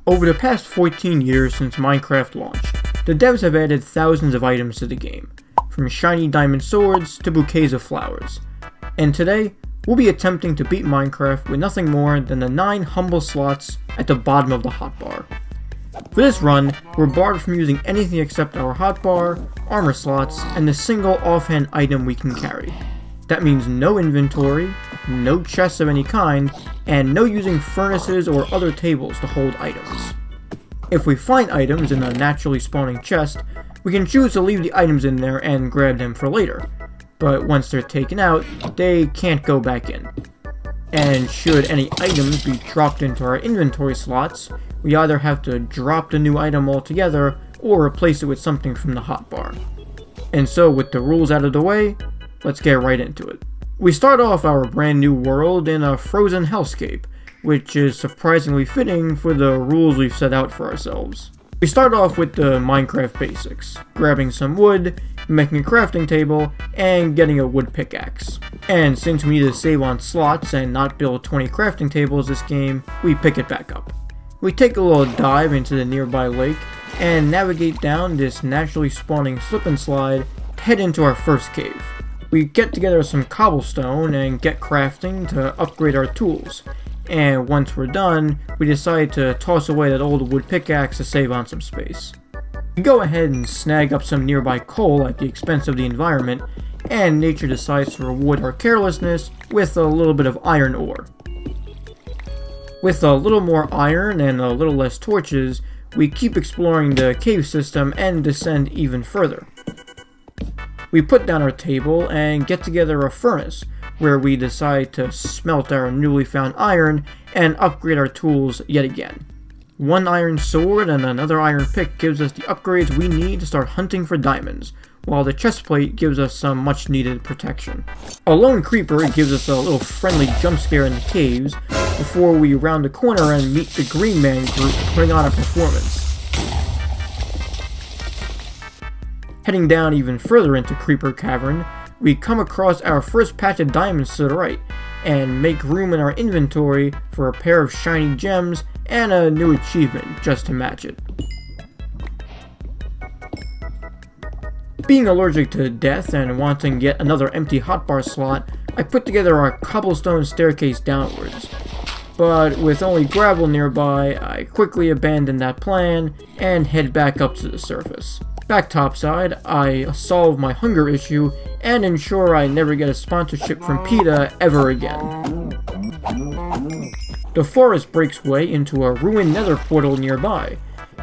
Over the past 14 years since Minecraft launched, the devs have added thousands of items to the game, from shiny diamond swords to bouquets of flowers. And today, we'll be attempting to beat Minecraft with nothing more than the 9 humble slots at the bottom of the hotbar. For this run, we're barred from using anything except our hotbar, armor slots, and the single offhand item we can carry. That means no inventory, no chests of any kind, and no using furnaces or other tables to hold items. If we find items in a naturally spawning chest, we can choose to leave the items in there and grab them for later, but once they're taken out, they can't go back in. And should any items be dropped into our inventory slots, we either have to drop the new item altogether or replace it with something from the hotbar. And so with the rules out of the way, let's get right into it. We start off our brand new world in a frozen hellscape, which is surprisingly fitting for the rules we've set out for ourselves. We start off with the Minecraft basics, grabbing some wood, making a crafting table, and getting a wood pickaxe. And since we need to save on slots and not build 20 crafting tables this game, we pick it back up. We take a little dive into the nearby lake and navigate down this naturally spawning slip and slide to head into our first cave. We get together some cobblestone and get crafting to upgrade our tools, and once we're done, we decide to toss away that old wood pickaxe to save on some space. We go ahead and snag up some nearby coal at the expense of the environment, and nature decides to reward our carelessness with a little bit of iron ore. With a little more iron and a little less torches, we keep exploring the cave system and descend even further. We put down our table and get together a furnace, where we decide to smelt our newly found iron and upgrade our tools yet again. One iron sword and another iron pick gives us the upgrades we need to start hunting for diamonds, while the chestplate gives us some much needed protection. A lone creeper gives us a little friendly jump scare in the caves before we round the corner and meet the Green Man group putting on a performance. Heading down even further into Creeper Cavern, we come across our first patch of diamonds to the right, and make room in our inventory for a pair of shiny gems and a new achievement just to match it. Being allergic to death and wanting yet another empty hotbar slot, I put together our cobblestone staircase downwards. But with only gravel nearby, I quickly abandon that plan and head back up to the surface. Back topside, I solve my hunger issue and ensure I never get a sponsorship from PETA ever again. The forest breaks way into a ruined nether portal nearby,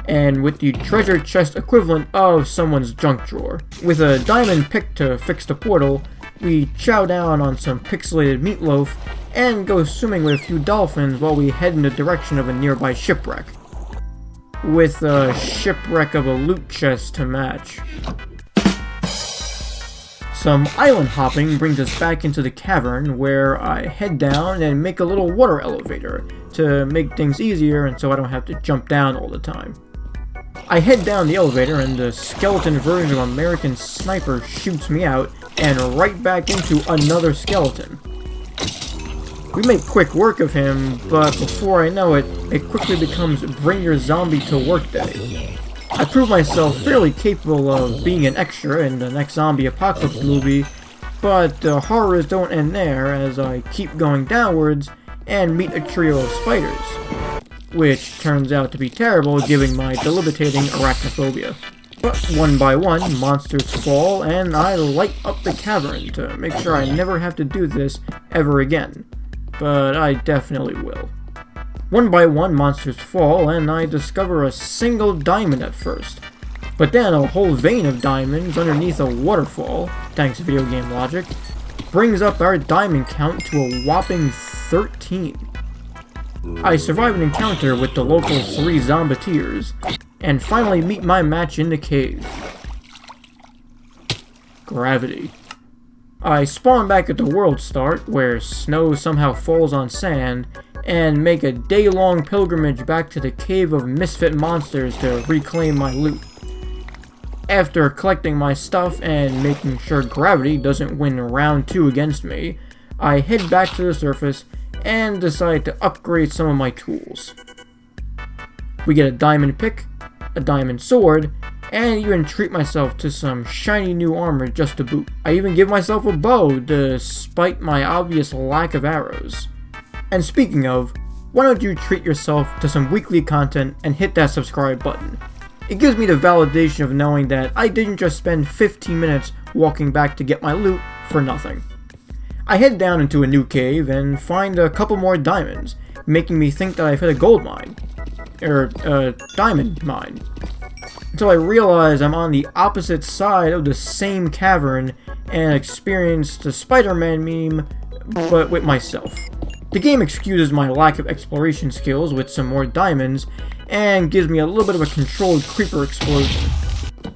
and with the treasure chest equivalent of someone's junk drawer. With a diamond pick to fix the portal, we chow down on some pixelated meatloaf and go swimming with a few dolphins while we head in the direction of a nearby shipwreck, with a shipwreck of a loot chest to match. Some island hopping brings us back into the cavern, where I head down and make a little water elevator to make things easier and so I don't have to jump down all the time. I head down the elevator and the skeleton version of American Sniper shoots me out and right back into another skeleton. We make quick work of him, but before I know it, it quickly becomes bring your zombie to work day. I prove myself fairly capable of being an extra in the next zombie apocalypse movie, but the horrors don't end there as I keep going downwards and meet a trio of spiders, which turns out to be terrible given my debilitating arachnophobia. But one by one, monsters fall and I light up the cavern to make sure I never have to do this ever again. But I definitely will. One by one, monsters fall, and I discover a single diamond at first. But then a whole vein of diamonds underneath a waterfall, thanks to video game logic, brings up our diamond count to a whopping 13. I survive an encounter with the local 3 zombiteers, and finally meet my match in the cave. Gravity. I spawn back at the world start, where snow somehow falls on sand, and make a day-long pilgrimage back to the cave of misfit monsters to reclaim my loot. After collecting my stuff and making sure gravity doesn't win round 2 against me, I head back to the surface and decide to upgrade some of my tools. We get a diamond pick, a diamond sword, and even treat myself to some shiny new armor just to boot. I even give myself a bow despite my obvious lack of arrows. And speaking of, why don't you treat yourself to some weekly content and hit that subscribe button. It gives me the validation of knowing that I didn't just spend 15 minutes walking back to get my loot for nothing. I head down into a new cave and find a couple more diamonds, making me think that I've hit a gold mine. Diamond mine. Until I realize I'm on the opposite side of the same cavern and experience the Spider-Man meme, but with myself. The game excuses my lack of exploration skills with some more diamonds, and gives me a little bit of a controlled creeper explosion.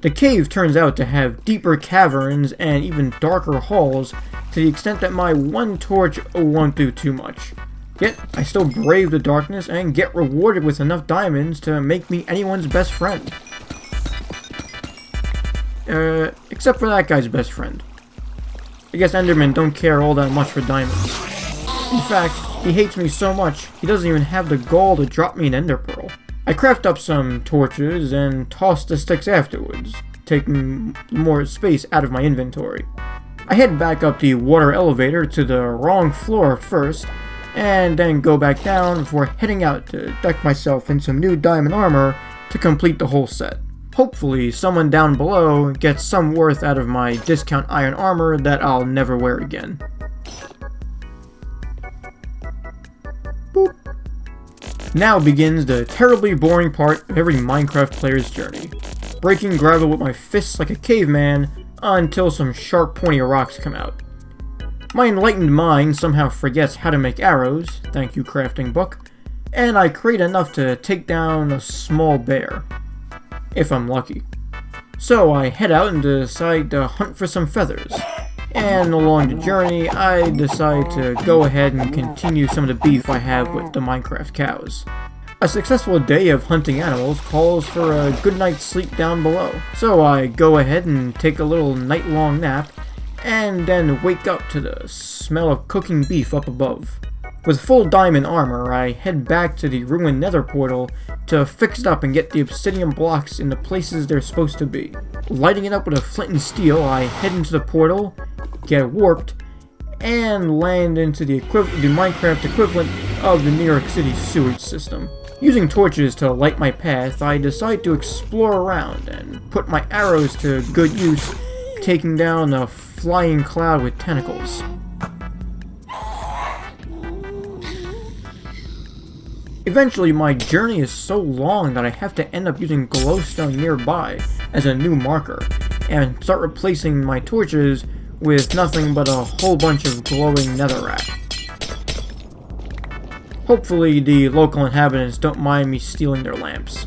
The cave turns out to have deeper caverns and even darker halls, to the extent that my one torch won't do too much. Yet, I still brave the darkness and get rewarded with enough diamonds to make me anyone's best friend. Except for that guy's best friend. I guess Endermen don't care all that much for diamonds. In fact, he hates me so much, he doesn't even have the gall to drop me an ender pearl. I craft up some torches and toss the sticks afterwards, taking more space out of my inventory. I head back up the water elevator to the wrong floor first, and then go back down before heading out to deck myself in some new diamond armor to complete the whole set. Hopefully, someone down below gets some worth out of my discount iron armor that I'll never wear again. Boop. Now begins the terribly boring part of every Minecraft player's journey. Breaking gravel with my fists like a caveman until some sharp pointy rocks come out. My enlightened mind somehow forgets how to make arrows, thank you crafting book, and I create enough to take down a small bear. If I'm lucky. So I head out and decide to hunt for some feathers. And along the journey, I decide to go ahead and continue some of the beef I have with the Minecraft cows. A successful day of hunting animals calls for a good night's sleep down below. So I go ahead and take a little night-long nap, and then wake up to the smell of cooking beef up above. With full diamond armor, I head back to the ruined nether portal to fix it up and get the obsidian blocks in the places they're supposed to be. Lighting it up with a flint and steel, I head into the portal, get warped, and land into the Minecraft equivalent of the New York City sewage system. Using torches to light my path, I decide to explore around and put my arrows to good use, taking down a flying cloud with tentacles. Eventually, my journey is so long that I have to end up using glowstone nearby as a new marker, and start replacing my torches with nothing but a whole bunch of glowing netherrack. Hopefully, the local inhabitants don't mind me stealing their lamps.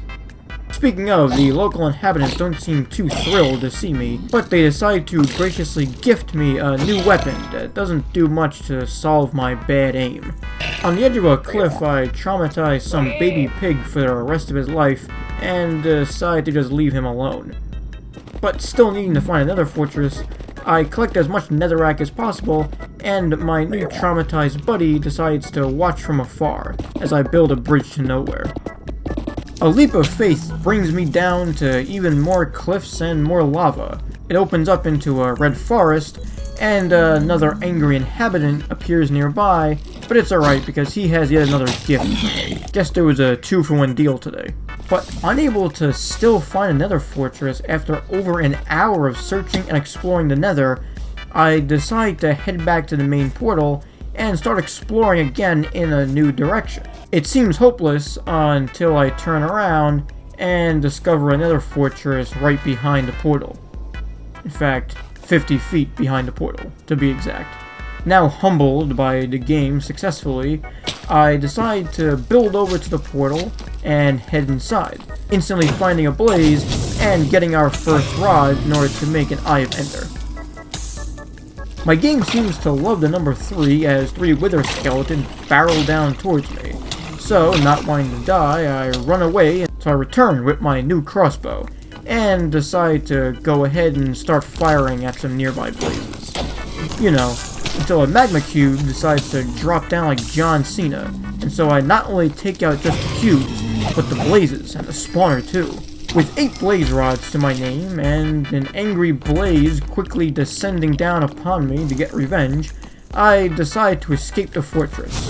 Speaking of, the local inhabitants don't seem too thrilled to see me, but they decide to graciously gift me a new weapon that doesn't do much to solve my bad aim. On the edge of a cliff, I traumatize some baby pig for the rest of his life, and decide to just leave him alone. But still needing to find another fortress, I collect as much netherrack as possible, and my new traumatized buddy decides to watch from afar as I build a bridge to nowhere. A leap of faith brings me down to even more cliffs and more lava. It opens up into a red forest, and another angry inhabitant appears nearby, but it's alright because he has yet another gift for me. Guess there was a 2-for-1 deal today. But unable to still find another fortress after over an hour of searching and exploring the nether, I decide to head back to the main portal and start exploring again in a new direction. It seems hopeless until I turn around and discover another fortress right behind the portal. In fact, 50 feet behind the portal, to be exact. Now humbled by the game successfully, I decide to build over to the portal and head inside, instantly finding a blaze and getting our first rod in order to make an Eye of Ender. My game seems to love the number 3 as 3 wither skeletons barrel down towards me. So, not wanting to die, I run away, so I return with my new crossbow, and decide to go ahead and start firing at some nearby blazes. You know, until a magma cube decides to drop down like John Cena, and so I not only take out just the cubes, but the blazes and the spawner too. With 8 blaze rods to my name, and an angry blaze quickly descending down upon me to get revenge, I decide to escape the fortress.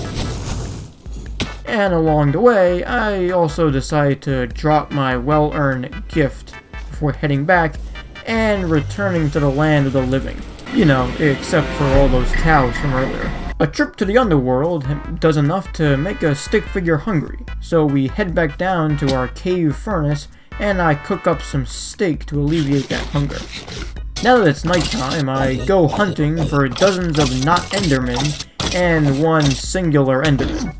And along the way, I also decide to drop my well-earned gift before heading back and returning to the land of the living. You know, except for all those cows from earlier. A trip to the underworld does enough to make a stick figure hungry, so we head back down to our cave furnace and I cook up some steak to alleviate that hunger. Now that it's nighttime, I go hunting for dozens of not Endermen and one singular Enderman.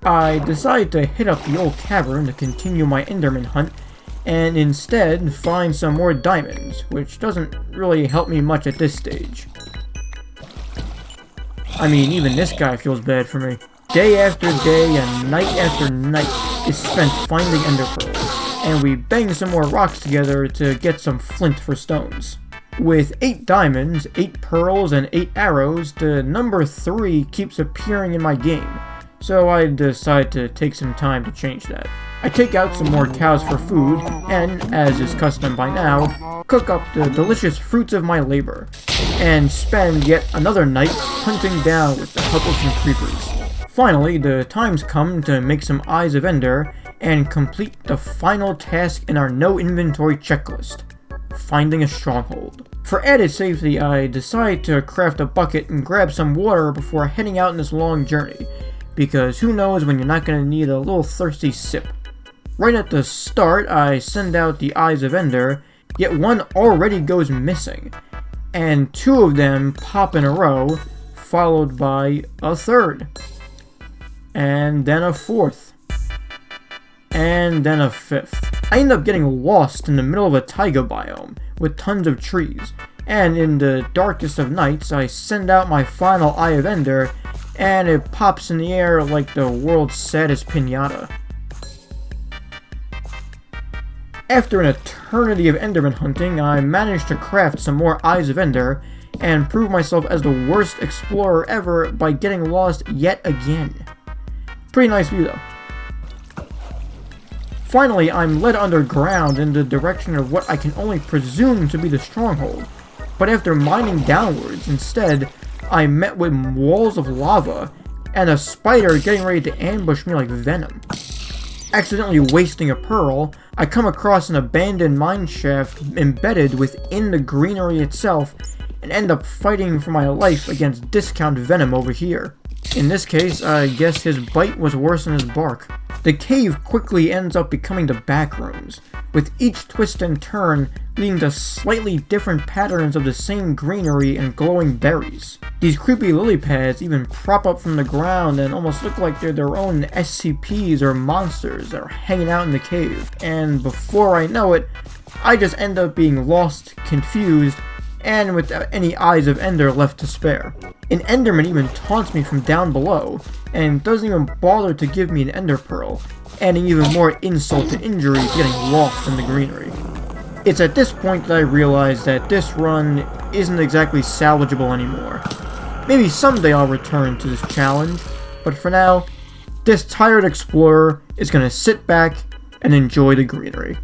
I decide to hit up the old cavern to continue my Enderman hunt, and instead find some more diamonds, which doesn't really help me much at this stage. I mean, even this guy feels bad for me. Day after day and night after night is spent finding ender pearls, and we bang some more rocks together to get some flint for stones. With 8 diamonds, 8 pearls, and 8 arrows, the number 3 keeps appearing in my game, so I decide to take some time to change that. I take out some more cows for food, and, as is custom by now, cook up the delicious fruits of my labor, and spend yet another night hunting down with the help of some creepers. Finally, the time's come to make some Eyes of Ender, and complete the final task in our no inventory checklist, finding a stronghold. For added safety, I decide to craft a bucket and grab some water before heading out on this long journey, because who knows when you're not going to need a little thirsty sip. Right at the start, I send out the Eyes of Ender, yet one already goes missing, and 2 of them pop in a row, followed by a 3rd, and then a 4th, and then a 5th. I end up getting lost in the middle of a taiga biome with tons of trees, and in the darkest of nights, I send out my final Eye of Ender, and it pops in the air like the world's saddest piñata. After an eternity of Enderman hunting, I managed to craft some more Eyes of Ender, and prove myself as the worst explorer ever by getting lost yet again. Pretty nice view though. Finally, I'm led underground in the direction of what I can only presume to be the stronghold, but after mining downwards instead, I met with walls of lava, and a spider getting ready to ambush me like venom. Accidentally wasting a pearl, I come across an abandoned mineshaft embedded within the greenery itself, and end up fighting for my life against discount venom over here. In this case, I guess his bite was worse than his bark. The cave quickly ends up becoming the back rooms, with each twist and turn leading to slightly different patterns of the same greenery and glowing berries. These creepy lily pads even prop up from the ground and almost look like they're their own SCPs or monsters that are hanging out in the cave, and before I know it, I just end up being lost, confused, and without any Eyes of Ender left to spare. An Enderman even taunts me from down below, and doesn't even bother to give me an Ender Pearl, adding even more insult to injury to getting lost in the greenery. It's at this point that I realize that this run isn't exactly salvageable anymore. Maybe someday I'll return to this challenge, but for now, this tired explorer is gonna sit back and enjoy the greenery.